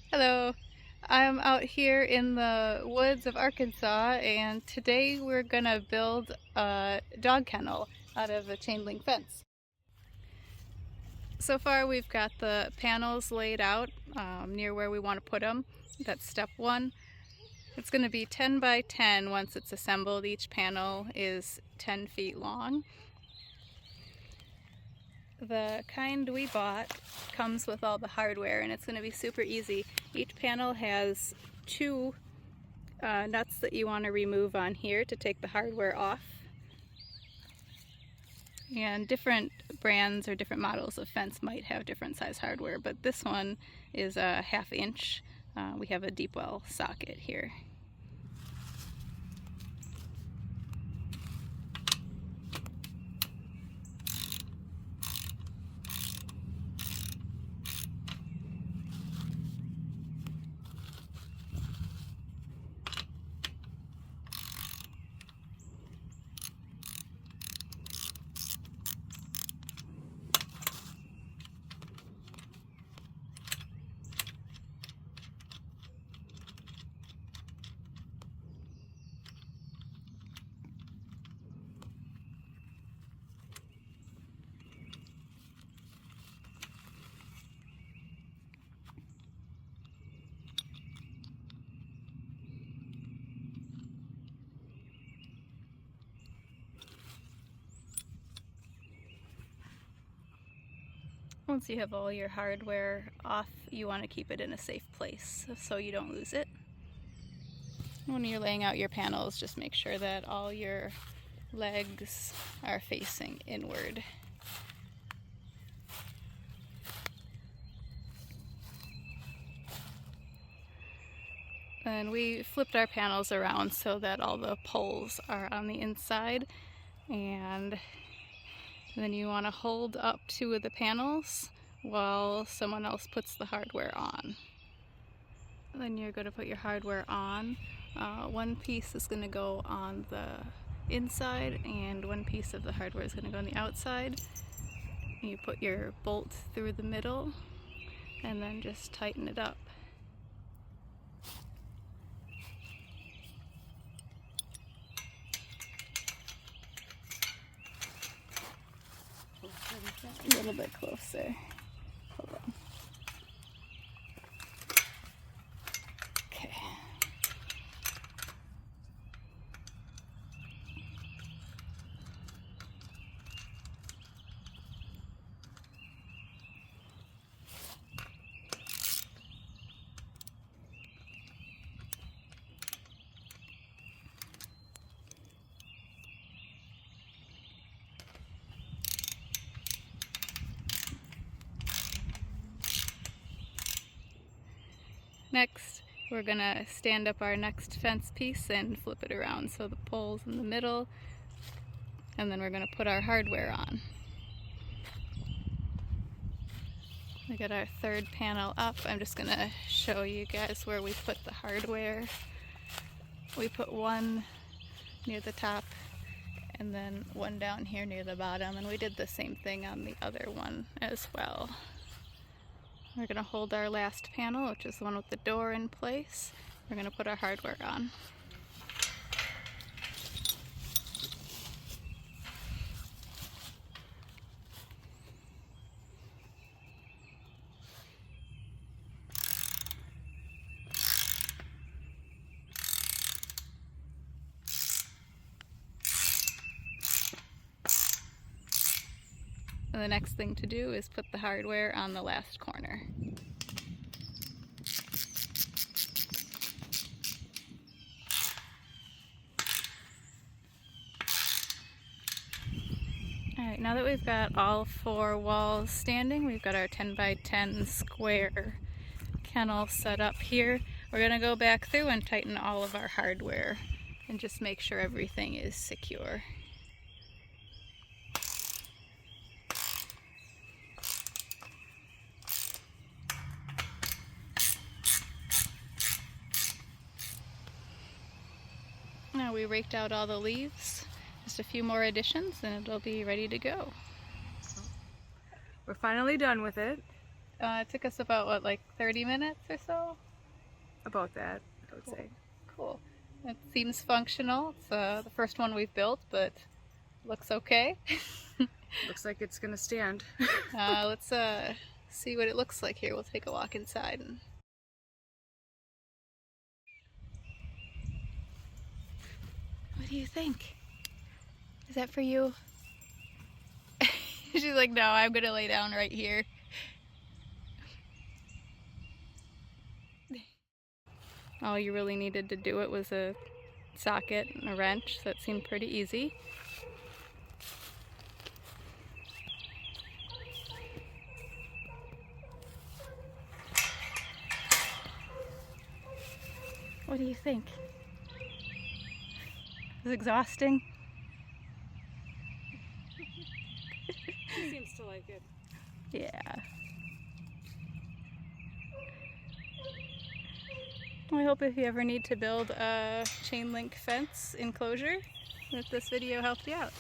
Hello, I'm out here in the woods of Arkansas, and today we're gonna build a dog kennel out of a chain link fence. So far we've got the panels laid out near where we want to put them. That's step one. It's going to be 10 by 10 once it's assembled. Each panel is 10 feet long. The kind we bought comes with all the hardware, and it's going to be super easy. Each panel has two nuts that you want to remove on here to take the hardware off. And different brands or different models of fence might have different size hardware, but this one is a 1/2 inch. We have a deep well socket here. Once you have all your hardware off, you want to keep it in a safe place so you don't lose it. When you're laying out your panels, just make sure that all your legs are facing inward. And we flipped our panels around so that all the poles are on the inside, and then you want to hold up two of the panels while someone else puts the hardware on. Then you're going to put your hardware on. One piece is going to go on the inside and one piece of the hardware is going to go on the outside. You put your bolt through the middle and then just tighten it up. A little bit closer. Hold on. Okay. Next, we're gonna stand up our next fence piece and flip it around so the pole's in the middle, and then we're gonna put our hardware on. We got our third panel up. I'm just gonna show you guys where we put the hardware. We put one near the top and then one down here near the bottom, and we did the same thing on the other one as well. We're going to hold our last panel, which is the one with the door in place. We're going to put our hardware on. And the next thing to do is put the hardware on the last corner. Alright, now that we've got all four walls standing, we've got our 10 by 10 square kennel set up here. We're going to go back through and tighten all of our hardware and just make sure everything is secure. Now we raked out all the leaves, just a few more additions and it'll be ready to go. We're finally done with it. It took us about, what, like 30 minutes or so? About that, I would Cool. say. Cool. It seems functional. It's the first one we've built, but looks okay. Looks like it's gonna stand. Let's see what it looks like here. We'll take a walk inside. What do you think? Is that for you? She's like, no, I'm gonna lay down right here. All you really needed to do it was a socket and a wrench, so it seemed pretty easy. What do you think? It's exhausting. He seems to like it. Yeah. I hope if you ever need to build a chain link fence enclosure, that this video helped you out.